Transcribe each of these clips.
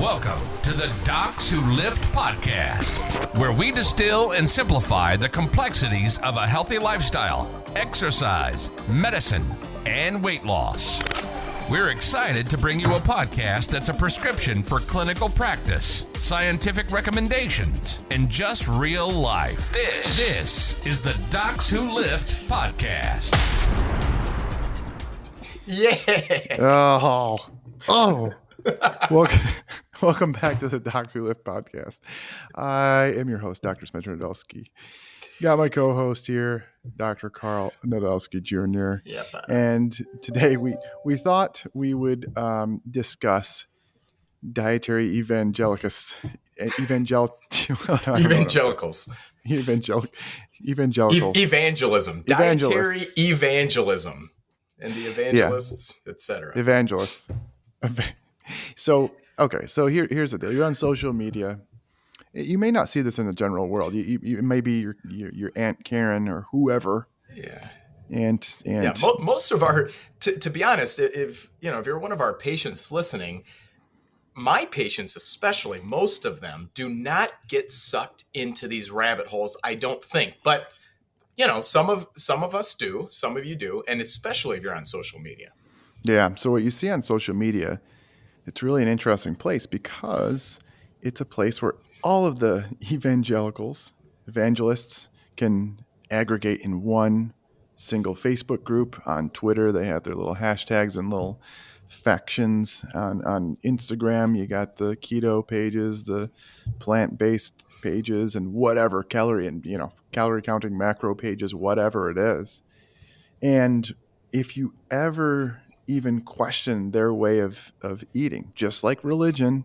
Welcome to the Docs Who Lift podcast, where we distill and simplify the complexities of a healthy lifestyle, exercise, medicine, and weight loss. We're excited to bring you a podcast that's a prescription for clinical practice, scientific recommendations, and just real life. This is the Docs Who Lift podcast. Yeah. Oh. Welcome back to the Docs Who Lift podcast. I am your host, Dr. Spencer Nadolsky. Got my co-host here, Dr. Karl Nadolsky Jr. Yep. And today we thought we would discuss dietary evangelicals. Evangelicals. Evangelism. Dietary evangelism. And the evangelists, etc. Evangelists. So here's the deal. You're on social media. You may not see this in the general world. You may be your Aunt Karen or whoever. Yeah. And yeah, most of our, to be honest, if you're one of our patients listening, my patients especially, most of them do not get sucked into these rabbit holes, I don't think. But some of us do, some of you do, and especially if you're on social media. Yeah. So what you see on social media, it's really an interesting place because it's a place where all of the evangelists can aggregate in one single Facebook group. On Twitter, they have their little hashtags and little factions. On Instagram, you got the keto pages, the plant-based pages, and whatever calorie counting macro pages, whatever it is. And if you ever even question their way of eating, just like religion,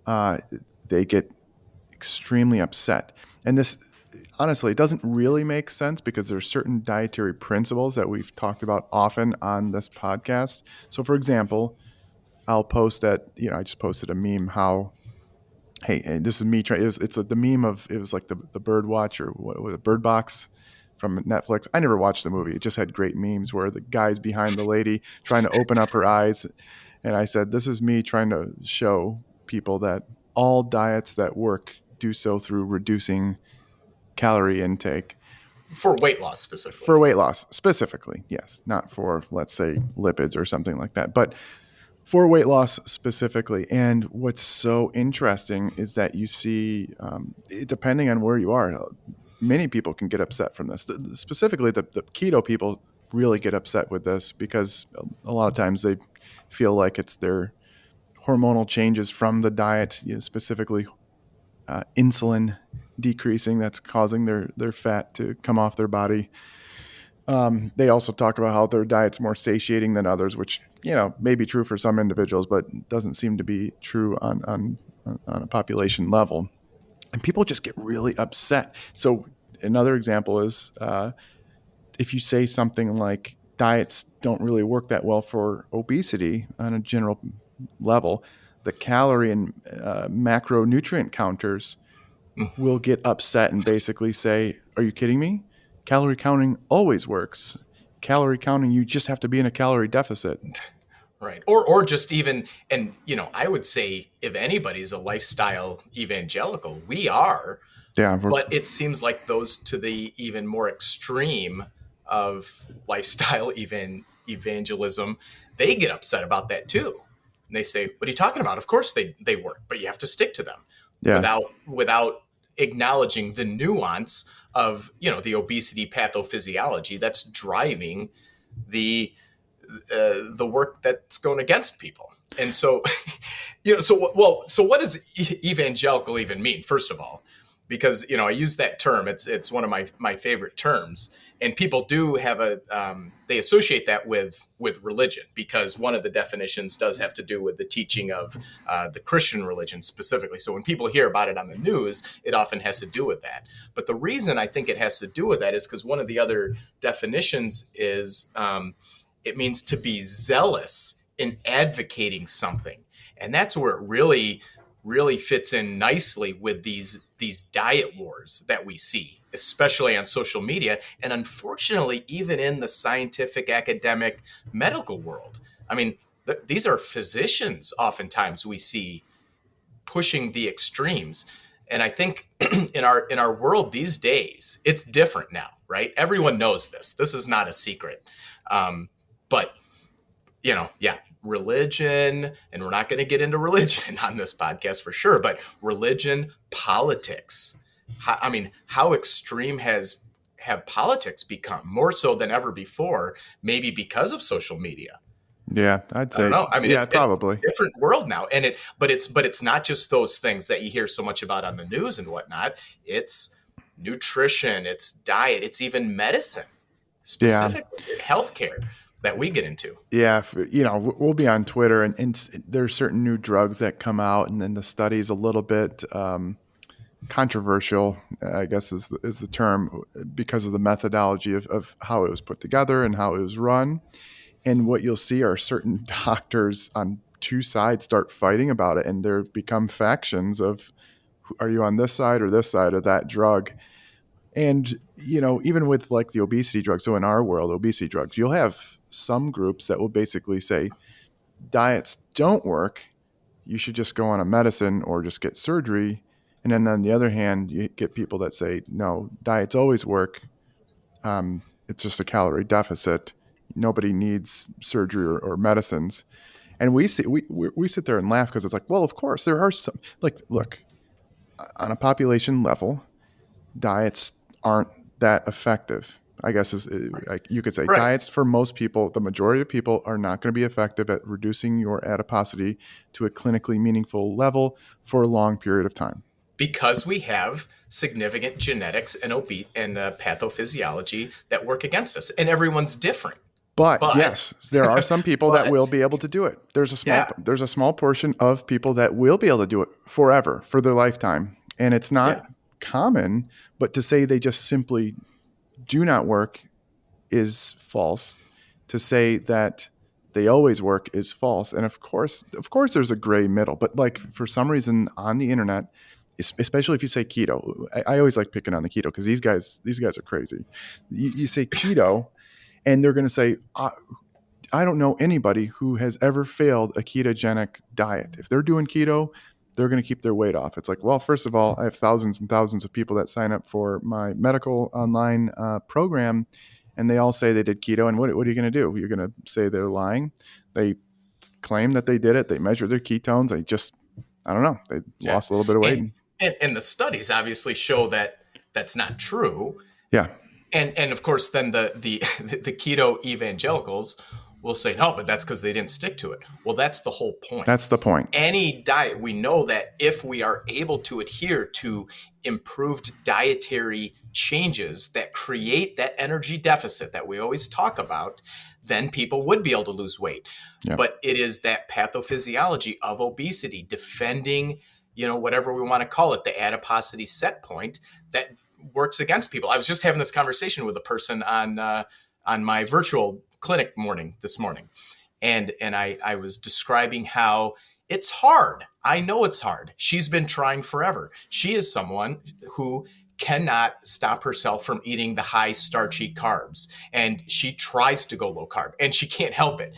they get extremely upset. And this, honestly, it doesn't really make sense because there's certain dietary principles that we've talked about often on this podcast. So, for example, I'll post that, I just posted a meme how, hey, this is me trying, it's the meme of, it was like the Bird Watch or what was it, Bird Box from Netflix. I never watched the movie. It just had great memes where the guy's behind the lady trying to open up her eyes. And I said, this is me trying to show people that all diets that work do so through reducing calorie intake. For weight loss specifically. For weight loss specifically, yes. Not for, let's say, lipids or something like that. But for weight loss specifically. And what's so interesting is that you see, depending on where you are, many people can get upset from this. Specifically, the keto people really get upset with this because a lot of times they feel like it's their hormonal changes from the diet, specifically insulin decreasing, that's causing their fat to come off their body. They also talk about how their diet's more satiating than others, which may be true for some individuals, but doesn't seem to be true on a population level. And people just get really upset. So another example is if you say something like diets don't really work that well for obesity on a general level, the calorie and macronutrient counters will get upset and basically say, are you kidding me? Calorie counting always works. Calorie counting, you just have to be in a calorie deficit. Right. Or just even, and, I would say if anybody's a lifestyle evangelical, we are. Yeah. But it seems like those to the even more extreme of lifestyle evangelism, they get upset about that too. And they say, what are you talking about? Of course they work, but you have to stick to them without acknowledging the nuance of, the obesity pathophysiology that's driving the work that's going against people. And so, so what does evangelical even mean, first of all? Because, I use that term, it's one of my favorite terms, and people do have they associate that with religion, because one of the definitions does have to do with the teaching of the Christian religion specifically. So when people hear about it on the news, it often has to do with that. But the reason I think it has to do with that is because one of the other definitions is it means to be zealous in advocating something. And that's where it really fits in nicely with these diet wars that we see, especially on social media, and unfortunately, even in the scientific, academic, medical world. I mean, these are physicians oftentimes we see pushing the extremes. And I think in our world these days, it's different now, right? Everyone knows this. This is not a secret. But religion, and we're not going to get into religion on this podcast for sure, but religion, politics. How extreme have politics become, more so than ever before, maybe because of social media? Yeah, I'd say. I don't know. It's probably a different world now, and but it's not just those things that you hear so much about on the news and whatnot. It's nutrition, it's diet, it's even medicine, specifically healthcare that we get into. Yeah, we'll be on Twitter, and there's certain new drugs that come out, and then the study's a little bit controversial, I guess is the term, because of the methodology of how it was put together and how it was run. And what you'll see are certain doctors on two sides start fighting about it, and there become factions of, are you on this side or this side of that drug? And, even with like the obesity drugs, so in our world, obesity drugs, you'll have some groups that will basically say diets don't work. You should just go on a medicine or just get surgery. And then on the other hand, you get people that say, no, diets always work. It's just a calorie deficit. Nobody needs surgery or medicines. And we sit there and laugh because it's like, well, of course there are some, like, look, on a population level, diets aren't that effective. I guess you could say right. Diets for most people, the majority of people, are not going to be effective at reducing your adiposity to a clinically meaningful level for a long period of time. Because we have significant genetics and pathophysiology that work against us, and everyone's different. But yes, there are some people that will be able to do it. There's a small portion of people that will be able to do it forever, for their lifetime. And it's not common, but to say they just simply do not work is false. To say that they always work is false. And of course there's a gray middle, but like for some reason on the internet, especially if you say keto, I always like picking on the keto because these guys are crazy. You say keto, and they're going to say, I don't know anybody who has ever failed a ketogenic diet. If they're doing keto, they're going to keep their weight off. It's like, well, first of all, I have thousands and thousands of people that sign up for my medical online program, and they all say they did keto. And what are you going to do? You're going to say they're lying. They claim that they did it. They measured their ketones. I don't know. They lost a little bit of weight. And the studies obviously show that that's not true. Yeah. And of course, then the keto evangelicals will say, no, but that's because they didn't stick to it. Well, that's the whole point. That's the point. Any diet, we know that if we are able to adhere to improved dietary changes that create that energy deficit that we always talk about, then people would be able to lose weight. Yeah. But it is that pathophysiology of obesity, defending, whatever we want to call it, the adiposity set point, that works against people. I was just having this conversation with a person on my virtual clinic this morning. And I was describing how it's hard. I know it's hard. She's been trying forever. She is someone who cannot stop herself from eating the high starchy carbs. And she tries to go low carb and she can't help it.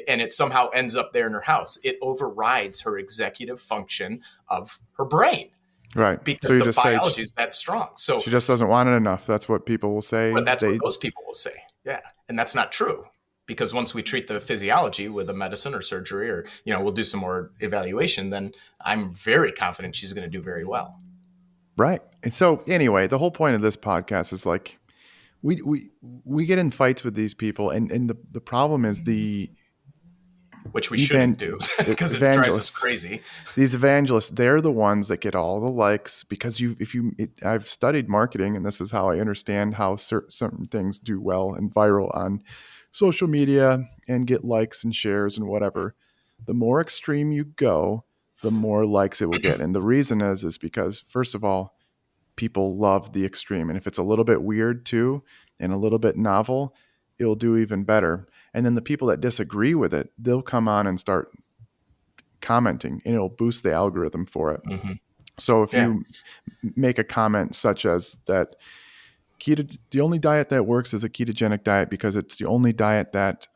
And it somehow ends up there in her house. It overrides her executive function of her brain. Right. Because the biology is that strong. So she just doesn't want it enough. That's what people will say. But that's what most people will say. Yeah. And that's not true. Because once we treat the physiology with a medicine or surgery, or, we'll do some more evaluation, then I'm very confident she's going to do very well. Right. And so anyway, the whole point of this podcast is like, we get in fights with these people. And the problem is which we shouldn't do because it drives us crazy. These evangelists, they're the ones that get all the likes because I've studied marketing, and this is how I understand how certain things do well and viral on social media and get likes and shares and whatever. The more extreme you go, the more likes it will get. And the reason is because, first of all, people love the extreme. And if it's a little bit weird too and a little bit novel, it'll do even better. And then the people that disagree with it, they'll come on and start commenting, and it'll boost the algorithm for it. Mm-hmm. So if you make a comment such as that the only diet that works is a ketogenic diet because it's the only diet that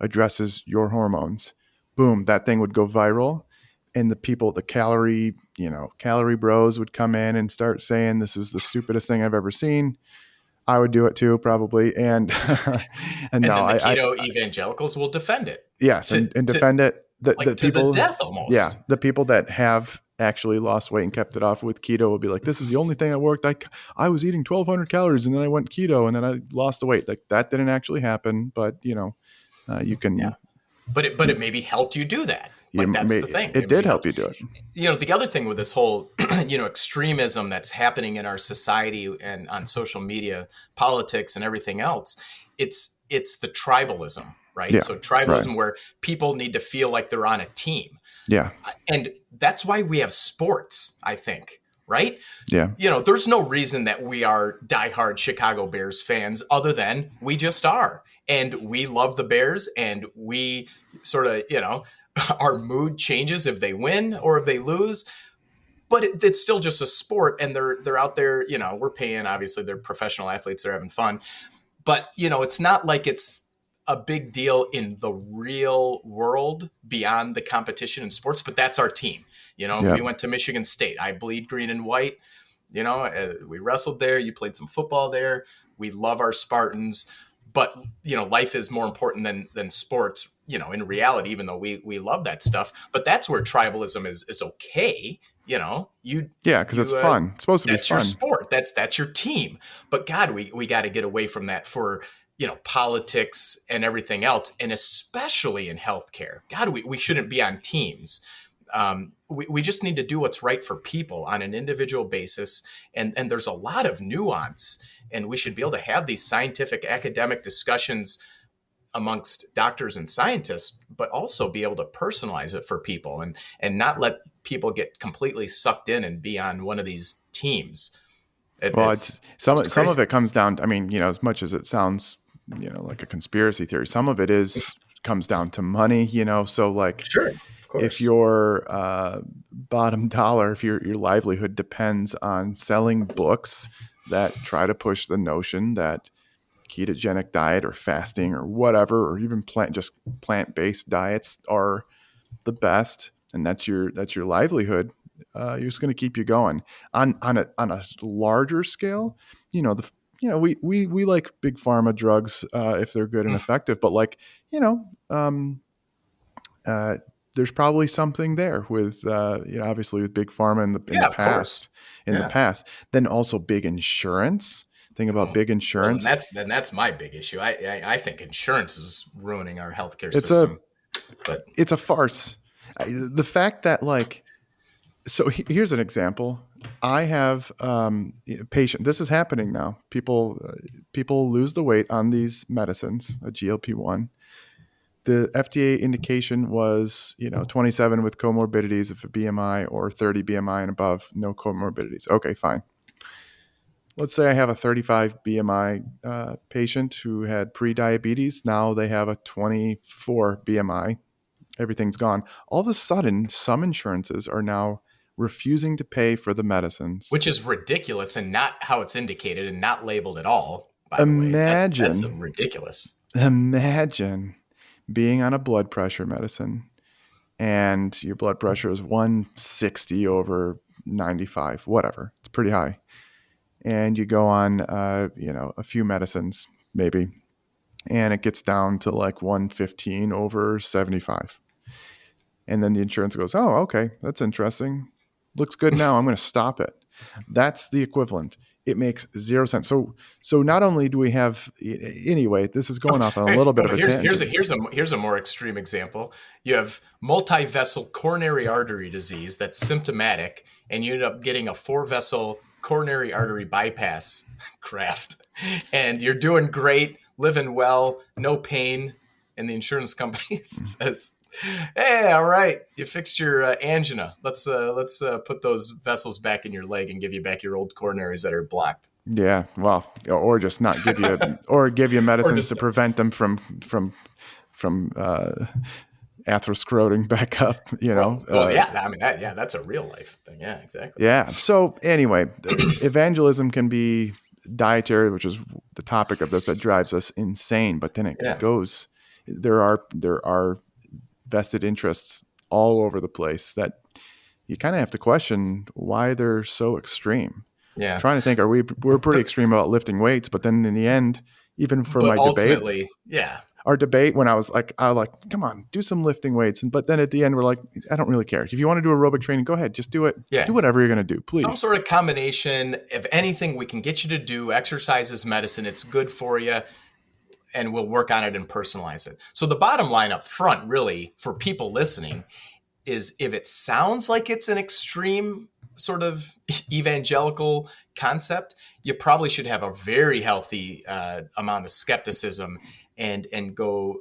addresses your hormones, boom, that thing would go viral. And the calorie calorie bros would come in and start saying, this is the stupidest thing I've ever seen. I would do it too, probably. And, and then the keto evangelicals will defend it. Yes. And defend it. The people, to the death almost. Yeah. The people that have actually lost weight and kept it off with keto will be like, this is the only thing that worked. I was eating 1,200 calories and then I went keto and then I lost the weight. Like, that didn't actually happen, but you can. Yeah. But it maybe helped you do that. That's the thing. It did help you do it. The other thing with this whole, extremism that's happening in our society and on social media, politics and everything else, it's the tribalism, right? Yeah, so tribalism where people need to feel like they're on a team. Yeah. And that's why we have sports, I think, right? Yeah. There's no reason that we are diehard Chicago Bears fans other than we just are. And we love the Bears and we sort of, our mood changes if they win or if they lose, but it's still just a sport and they're out there, we're paying, obviously they're professional athletes, they're having fun, but it's not like it's a big deal in the real world beyond the competition in sports, but that's our team. We went to Michigan State. I bleed green and white, we wrestled there. You played some football there. We love our Spartans. But, life is more important than sports, in reality, even though we love that stuff. But that's where tribalism is okay. Because it's fun. It's supposed to be fun. That's your sport. That's your team. But God, we got to get away from that for, politics and everything else. And especially in healthcare. God, we shouldn't be on teams. We just need to do what's right for people on an individual basis. And there's a lot of nuance. And we should be able to have these scientific academic discussions amongst doctors and scientists, but also be able to personalize it for people and not let people get completely sucked in and be on one of these teams. Some of it comes down, as much as it sounds, like a conspiracy theory, some of it comes down to money, so like, sure. If your bottom dollar, if your livelihood depends on selling books that try to push the notion that ketogenic diet or fasting or whatever, or even plant-based diets are the best, and that's your livelihood, you're just going to keep you going. On a larger scale, we like big pharma drugs if they're good and effective, but there's probably something there with, obviously with big pharma in the past. The past, then also big insurance. Think about big insurance. Well, that's my big issue. I think insurance is ruining our healthcare system. It's a farce. The fact that so here's an example. I have patient. This is happening now. People lose the weight on these medicines, a GLP-1. The FDA indication was, 27 with comorbidities of a BMI or 30 BMI and above, no comorbidities. Okay, fine. Let's say I have a 35 BMI patient who had pre-diabetes. Now they have a 24 BMI. Everything's gone. All of a sudden, some insurances are now refusing to pay for the medicines. Which is ridiculous and not how it's indicated and not labeled at all, by the way. That's ridiculous. Imagine being on a blood pressure medicine and your blood pressure is 160 over 95, whatever. It's pretty high. And you go on, a few medicines maybe, and it gets down to 115 over 75. And then the insurance goes, oh, okay, that's interesting. Looks good now. I'm going to stop it. That's the equivalent. It makes zero sense. So not only do we have, anyway, this is going off on a little bit of a tangent. Here's a more extreme example. You have multi-vessel coronary artery disease that's symptomatic, and you end up getting a 4-vessel coronary artery bypass graft, and you're doing great, living well, no pain, and the insurance company says, hey, all right, you fixed your angina. Let's put those vessels back in your leg and give you back your old coronaries that are blocked. Yeah, well, or just not give you, or give you medicines to prevent them from atheroscleroting back up. That's a real life thing. Yeah, exactly. Yeah. So anyway, evangelism can be dietary, which is the topic of this that drives us insane. But then it goes. There are vested interests all over the place that, you kind of have to question why they're so extreme. Yeah. I'm trying to think, we're pretty extreme about lifting weights, but then in the end, even for my ultimately, debate, our debate when I was like, come on, do some lifting weights. But then at the end, we're like, I don't really care. If you want to do aerobic training, go ahead, just do it. Yeah. Do whatever you're going to do, please. Some sort of combination of anything we can get you to do. Exercise is medicine. It's good for you. And we'll work on it and personalize it. So the bottom line up front, really, for people listening, is if it sounds like it's an extreme sort of evangelical concept, you probably should have a very healthy amount of skepticism and go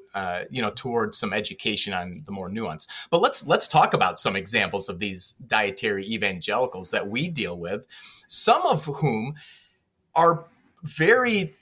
towards some education on the more nuance. But let's talk about some examples of these dietary evangelicals that we deal with, some of whom are very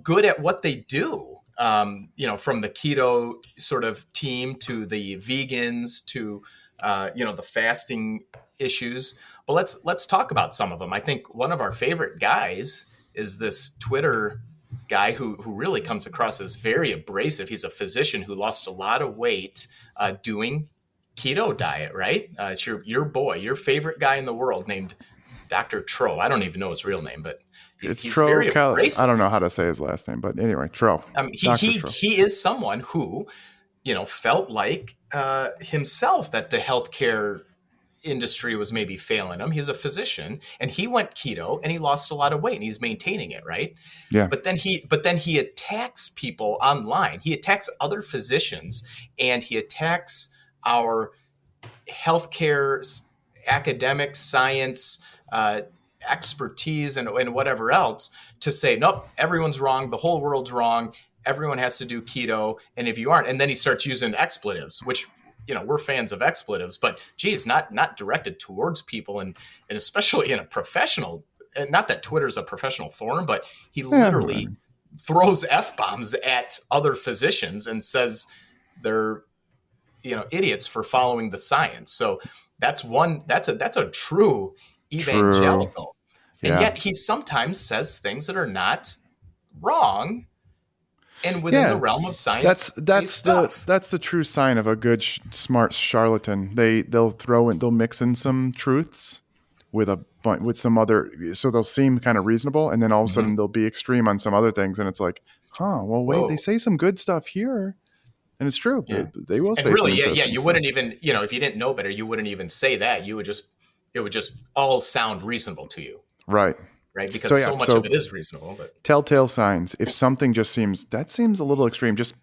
good at what they do. From the keto sort of team to the vegans to the fasting issues. But let's talk about some of them. I think one of our favorite guys is this Twitter guy who really comes across as very abrasive. He's a physician who lost a lot of weight doing keto diet, right? It's your boy, your favorite guy in the world named Dr. Tro. I don't even know his real name, but it's he's Tro. very abrasive. I don't know how to say his last name, but anyway, Tro. He is someone who, felt like himself that the healthcare industry was maybe failing him. He's a physician, and he went keto, and he lost a lot of weight, and he's maintaining it, right? Yeah. But then he attacks people online. He attacks other physicians, and he attacks our healthcare, academic science, expertise, and whatever else to say, nope, everyone's wrong. The whole world's wrong. Everyone has to do keto, and if you aren't, and then he starts using expletives, which we're fans of expletives, but geez, not directed towards people, and especially in a professional. And not that Twitter's a professional forum, but he literally throws F-bombs at other physicians and says they're idiots for following the science. So that's a true evangelical. Yeah. And yet he sometimes says things that are not wrong and within the realm of science. That's the true sign of a good smart charlatan. They'll mix in some truths with some other, so they'll seem kind of reasonable, and then all of a sudden they'll be extreme on some other things, and it's like, wait, they say some good stuff here. And it's true. Yeah. They will say really, some you wouldn't even, if you didn't know better, you wouldn't even say that. It would just all sound reasonable to you. Right. Because so much of it is reasonable. But telltale signs. If something just seems a little extreme, just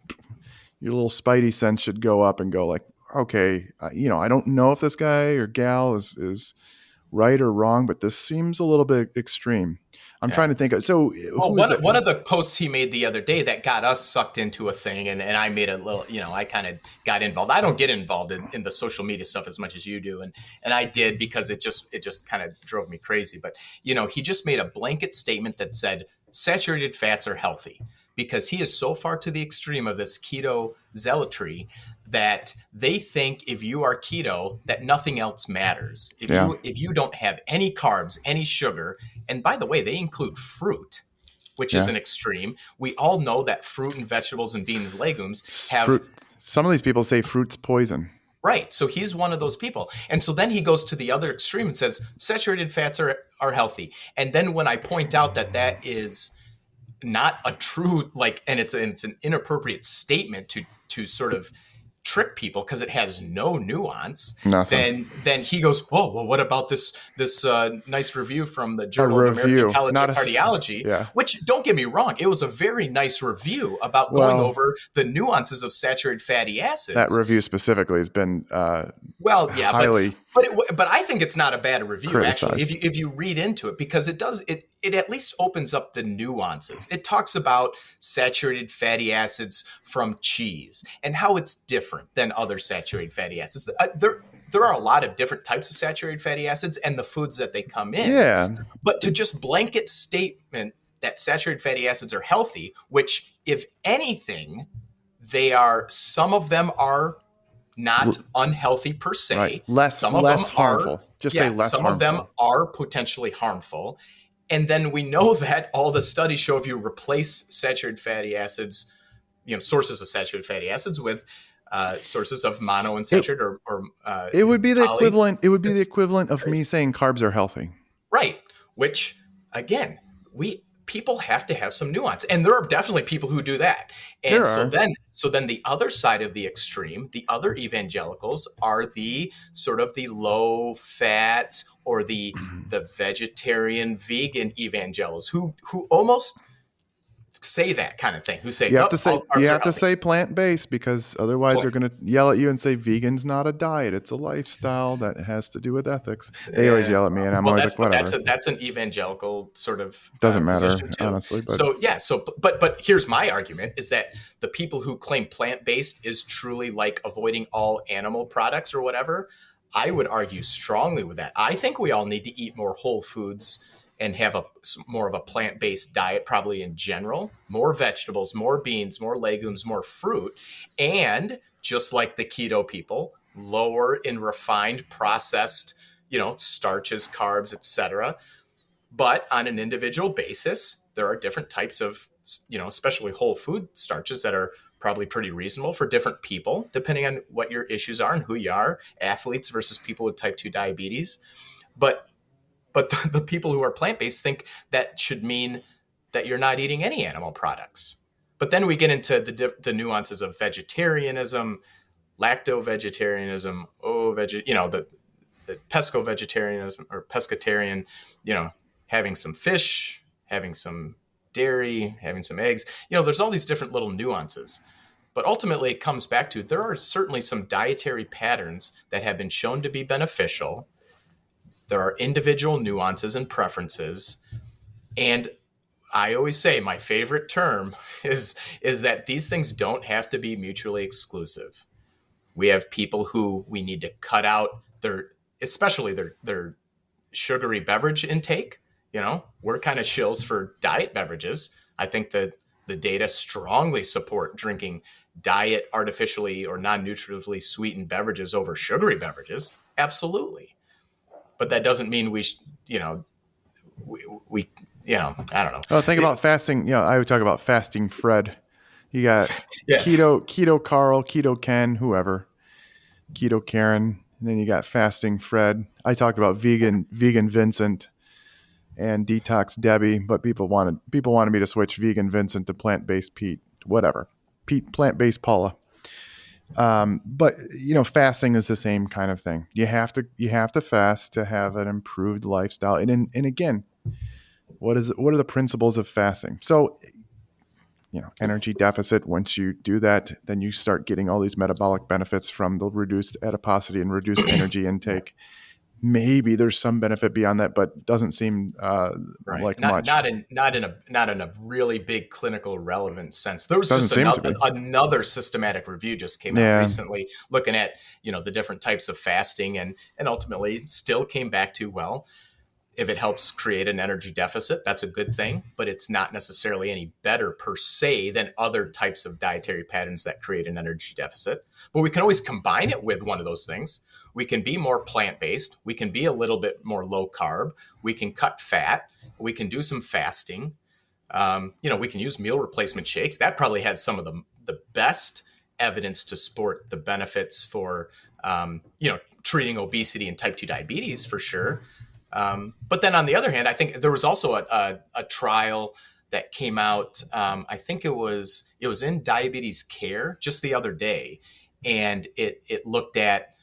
your little spidey sense should go up and go like, okay, I don't know if this guy or gal is right or wrong, but this seems a little bit extreme. I'm trying to think of, one of the posts he made the other day that got us sucked into a thing, and I made a little, I kind of got involved. I don't get involved in the social media stuff as much as you do, and I did because it just kind of drove me crazy. But he just made a blanket statement that said saturated fats are healthy, because he is so far to the extreme of this keto zealotry that they think if you are keto, that nothing else matters. If you don't have any carbs, any sugar, and by the way, they include fruit, which is an extreme. We all know that fruit and vegetables and beans, legumes have fruit. Some of these people say fruit's poison. Right. So he's one of those people. And so then he goes to the other extreme and says saturated fats are healthy. And then when I point out that is not a true, and it's an inappropriate statement to sort of trick people because it has no nuance. Nothing. Then he goes, oh, well, what about this nice review from the Journal of American College of Cardiology? Which, don't get me wrong, it was a very nice review about going over the nuances of saturated fatty acids. That review specifically has been highly but I think it's not a bad review criticized. Actually if you read into it, because it at least opens up the nuances. It talks about saturated fatty acids from cheese and how it's different than other saturated fatty acids. There are a lot of different types of saturated fatty acids and the foods that they come in. Yeah. But to just blanket statement that saturated fatty acids are healthy, which if anything, some of them are not unhealthy per se. Right. Less harmful. Say less harmful. Some of them are potentially harmful. And then we know that all the studies show if you replace saturated fatty acids, sources of saturated fatty acids with sources of monounsaturated or it would be the poly. equivalent. It would be the equivalent of me saying carbs are healthy. Right. Which, again, people have to have some nuance, and there are definitely people who do that. And so then the other side of the extreme, the other evangelicals, are the sort of the low fat or the vegetarian vegan evangelicals who almost say that kind of thing, who say you have to to say plant-based, because otherwise they're going to yell at you and say vegan's not a diet, it's a lifestyle that has to do with ethics. They always yell at me, and I'm always like, whatever. That's an evangelical sort of doesn't matter, position too. Honestly. But. But here's my argument, is that the people who claim plant-based is truly like avoiding all animal products or whatever, I would argue strongly with that. I think we all need to eat more whole foods and have more of a plant-based diet, probably in general, more vegetables, more beans, more legumes, more fruit. And just like the keto people, lower in refined, processed, starches, carbs, etc. But on an individual basis, there are different types of, especially whole food starches that are probably pretty reasonable for different people, depending on what your issues are and who you are, athletes versus people with type 2 diabetes. But the people who are plant-based think that should mean that you're not eating any animal products. But then we get into the nuances of vegetarianism, lacto-vegetarianism, the pesco-vegetarianism or pescatarian, having some fish, having some dairy, having some eggs. There's all these different little nuances. But ultimately, it comes back to there are certainly some dietary patterns that have been shown to be beneficial. There are individual nuances and preferences. And I always say my favorite term is that these things don't have to be mutually exclusive. We have people who we need to cut out especially their sugary beverage intake. We're kind of shills for diet beverages. I think that the data strongly support drinking diet, artificially or non-nutritively sweetened beverages over sugary beverages. Absolutely. But that doesn't mean we I don't know. Oh, think about fasting. I would talk about fasting Fred. You got keto Karl, keto Ken, whoever, keto Karen, and then you got fasting Fred. I talked about vegan Vincent and detox Debbie, but people wanted me to switch vegan Vincent to plant-based Pete, whatever. Pete, plant-based Paula. But fasting is the same kind of thing. You have to fast to have an improved lifestyle. And again, what are the principles of fasting? So, energy deficit. Once you do that, then you start getting all these metabolic benefits from the reduced adiposity and reduced energy intake. Maybe there's some benefit beyond that, but doesn't seem like much. Not in a really big clinical relevant sense. There was just another systematic review just came out recently, looking at the different types of fasting, and ultimately still came back to, well, if it helps create an energy deficit, that's a good thing, but it's not necessarily any better per se than other types of dietary patterns that create an energy deficit. But we can always combine it with one of those things. We can be more plant-based. We can be a little bit more low carb. We can cut fat. We can do some fasting. We can use meal replacement shakes. That probably has some of the best evidence to support the benefits for, treating obesity and type 2 diabetes for sure. But then on the other hand, I think there was also a trial that came out. I think it was in Diabetes Care just the other day, and it looked at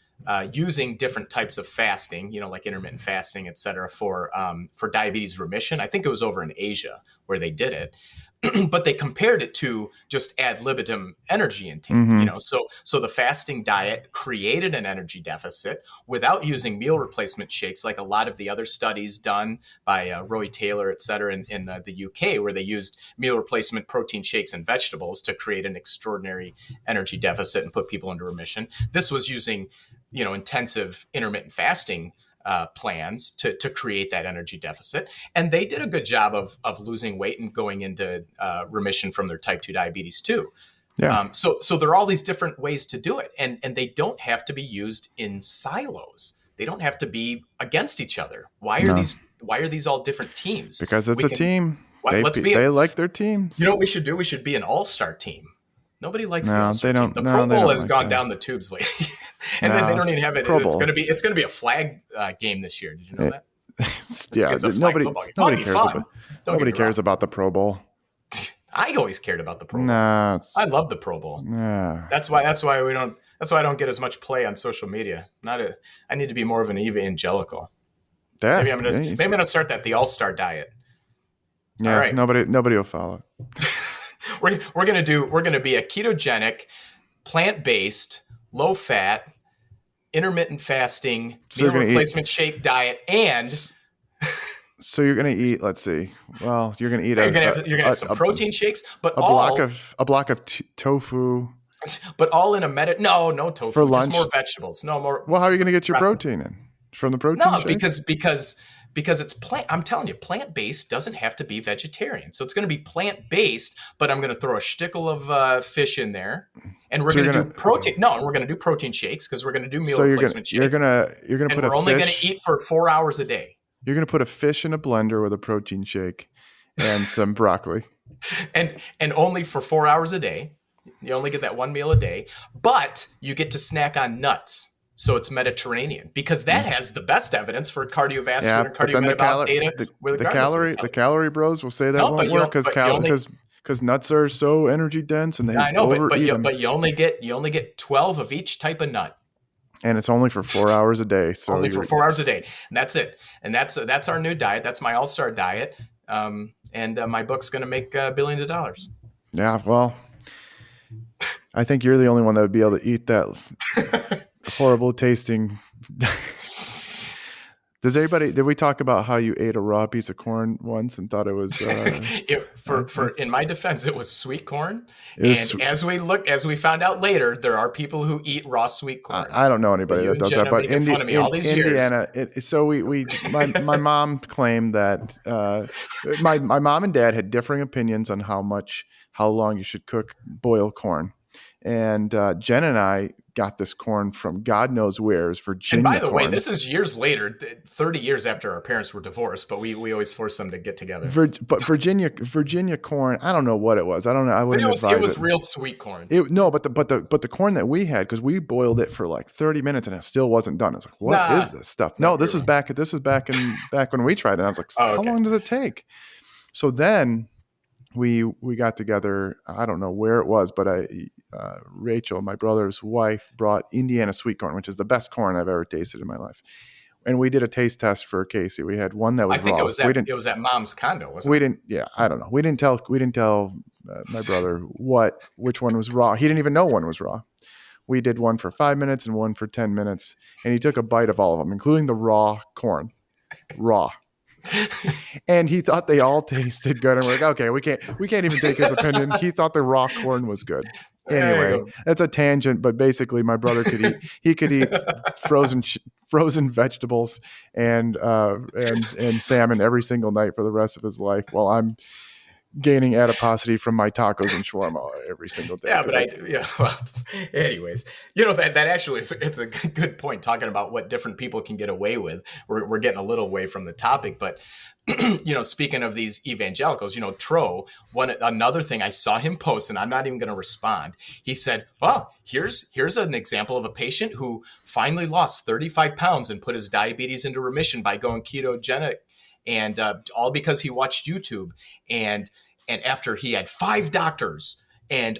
using different types of fasting, like intermittent fasting, et cetera, for diabetes remission. I think it was over in Asia where they did it. But they compared it to just ad libitum energy intake. So the fasting diet created an energy deficit without using meal replacement shakes, like a lot of the other studies done by Roy Taylor, et cetera, in the UK, where they used meal replacement protein shakes and vegetables to create an extraordinary energy deficit and put people into remission. This was using intensive intermittent fasting plans to create that energy deficit. And they did a good job of losing weight and going into remission from their type 2 diabetes too. Yeah. So there are all these different ways to do it. And they don't have to be used in silos. They don't have to be against each other. Why are these all different teams? Because it's a team. They like their teams. You know what we should do? We should be an all-star team. Nobody likes the No, All-Star they team. don't. The No, Pro they Bowl don't has like gone that. down the tubes lately, and then they don't even have it. Pro It's Bowl. going to be a flag game this year. Did you know that? Yeah, It's a flag nobody football game. It ought to nobody be cares fun. about Don't nobody get me cares wrong. about the Pro Bowl. I always cared about the Pro Bowl. Nah, I love the Pro Bowl. nah. That's why we don't. That's why I don't get as much play on social media. I need to be more of an evangelical. Yeah, Maybe I'm gonna start the All-Star diet. Yeah, All right. nobody will follow. We're gonna be a ketogenic, plant-based, low-fat, intermittent fasting, meal replacement shake diet, and So you're gonna eat. Let's see. Well, you're gonna eat you're gonna have some protein shakes, but a block of tofu but all in a no tofu for lunch. Just more vegetables. No more. Well, how are you gonna get your protein in? From the protein No, shakes? because it's plant. I'm telling you, plant-based doesn't have to be vegetarian. So it's going to be plant-based, but I'm going to throw a shtickle of fish in there, and we're going to do protein. No, we're going to do protein shakes because we're going to do meal replacement shakes. You're gonna and put we're a only fish. going to eat for 4 hours a day. You're gonna put a fish in a blender with a protein shake and some broccoli. And only for 4 hours a day. You only get that one meal a day, but you get to snack on nuts. So it's Mediterranean because that has the best evidence for cardiovascular and cardiometabolic data. The calorie bros will say that won't work because nuts are so energy dense and they overeat them. But you only get 12 of each type of nut. And it's only for 4 hours a day. So only for 4 hours a day. And that's it. And that's our new diet. That's my All-Star diet. And my book's going to make billions of dollars. Yeah, well, I think you're the only one that would be able to eat that horrible tasting. Did we talk about how you ate a raw piece of corn once and thought it was in my defense, it was sweet corn. As we found out later, there are people who eat raw sweet corn. I don't know anybody that does that, but in Indiana, my mom claimed that my mom and dad had differing opinions on how long you should boil corn. And Jen and I got this corn from God knows where, Virginia. And by the way, this is years later, 30 years after our parents were divorced, but we always forced them to get together. But Virginia corn, I don't know what it was. I don't know. I wouldn't advise it. It was real sweet corn. But the corn that we had, because we boiled it for like 30 minutes and it still wasn't done. I was like, what is this stuff? No, this is back when we tried it. And I was like, how long does it take? So then we got together. I don't know where it was, but Rachel, my brother's wife, brought Indiana sweet corn, which is the best corn I've ever tasted in my life. And we did a taste test for Casey. We had one that was raw. It was at Mom's condo, wasn't it? We didn't. Yeah, I don't know. We didn't tell my brother which one was raw. He didn't even know one was raw. We did one for 5 minutes and one for 10 minutes, and he took a bite of all of them, including the raw corn. Raw. And he thought they all tasted good. And we're like, okay, we can't even take his opinion. He thought the raw corn was good. Anyway, that's a tangent, but basically my brother could eat frozen vegetables and salmon every single night for the rest of his life, while I'm gaining adiposity from my tacos and shawarma every single day. Anyways, that actually it's a good point, talking about what different people can get away with. We're getting a little away from the topic, but speaking of these evangelicals, Tro, another thing I saw him post, and I'm not even going to respond. He said, well, here's an example of a patient who finally lost 35 pounds and put his diabetes into remission by going ketogenic, and all because he watched YouTube. And after he had 5 doctors, and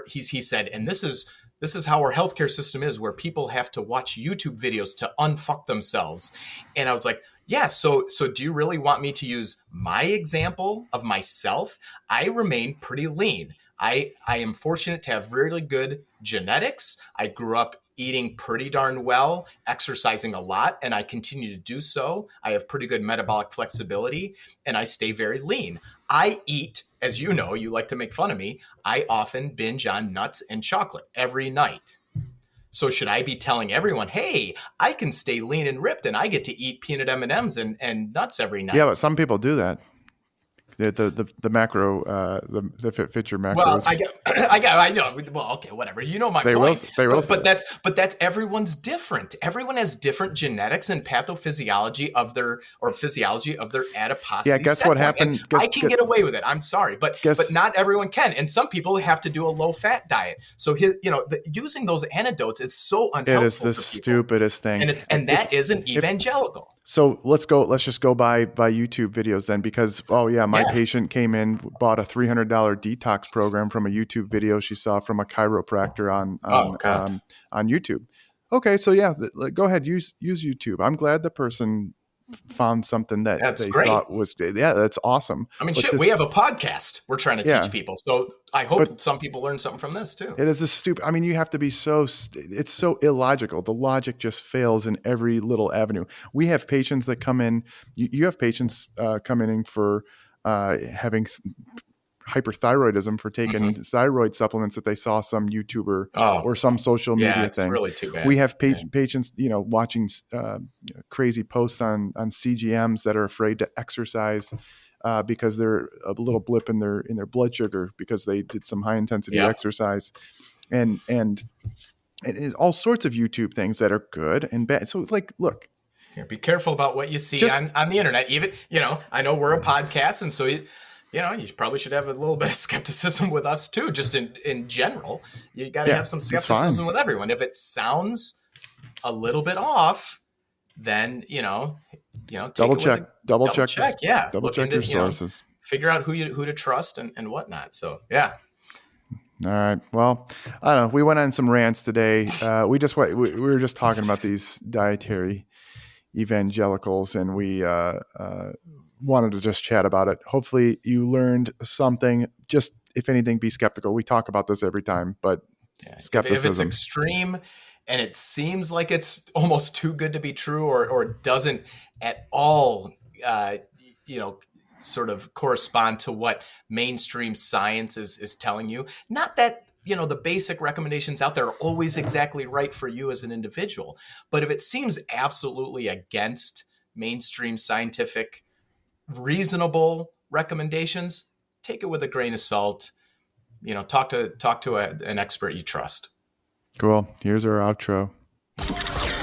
he said, and this is how our healthcare system is, where people have to watch YouTube videos to unfuck themselves. And I was like, yeah, so do you really want me to use my example of myself? I remain pretty lean. I am fortunate to have really good genetics. I grew up eating pretty darn well, exercising a lot, and I continue to do so. I have pretty good metabolic flexibility, and I stay very lean. I eat, as you know, you like to make fun of me, I often binge on nuts and chocolate every night. So should I be telling everyone, hey, I can stay lean and ripped and I get to eat peanut M&Ms and nuts every night? Yeah, but some people do that. The macro, the fit your macros. Well, I know. Well, okay, whatever. You know my point. They will but that's everyone's different. Everyone has different genetics and pathophysiology of their adiposity. Yeah, guess what happened? I can get away with it. I'm sorry, but not everyone can. And some people have to do a low fat diet. So using those antidotes, it's so unhelpful. It is the stupidest thing, and that isn't evangelical. So let's just go by YouTube videos then, because my patient came in, bought a $300 detox program from a YouTube video she saw from a chiropractor on YouTube. Okay, so go ahead, use YouTube. I'm glad the person found something that they thought was that's awesome. I mean, we have a podcast we're trying to teach people, so I hope some people learn something from this too. It is a stupid. I mean, you have to be it's so illogical. The logic just fails in every little avenue. We have patients that come in. You have patients coming in for having hyperthyroidism, for taking thyroid supplements that they saw some YouTuber or some social media it's thing. Really too bad. We have patients, watching crazy posts on CGMs that are afraid to exercise because they're a little blip in their blood sugar because they did some high intensity exercise, and all sorts of YouTube things that are good and bad. So look. Be careful about what you see on the internet. Even, I know we're a podcast, and so you probably should have a little bit of skepticism with us too. Just in general, you got to have some skepticism with everyone. If it sounds a little bit off, then double check. Yeah, double check your sources. Figure out who to trust and whatnot. So yeah. All right. Well, I don't know. We went on some rants today. We were just talking about these dietary evangelicals, and we wanted to just chat about it. Hopefully you learned something. Just, if anything, be skeptical. We talk about this every time, but skepticism. If it's extreme and it seems like it's almost too good to be true, or doesn't at all, sort of correspond to what mainstream science is telling you. Not that, the basic recommendations out there are always exactly right for you as an individual, but if it seems absolutely against mainstream scientific reasonable recommendations, take it with a grain of salt. Talk to an expert you trust. Cool. Here's our outro.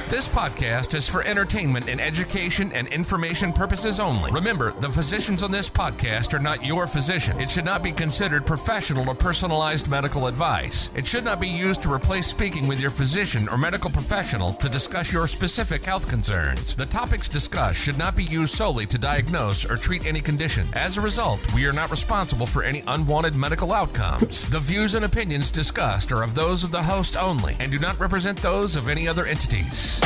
This podcast is for entertainment and education and information purposes only. Remember, the physicians on this podcast are not your physician. It should not be considered professional or personalized medical advice. It should not be used to replace speaking with your physician or medical professional to discuss your specific health concerns. The topics discussed should not be used solely to diagnose or treat any condition. As a result, we are not responsible for any unwanted medical outcomes. The views and opinions discussed are of those of the host only and do not represent those of any other entities.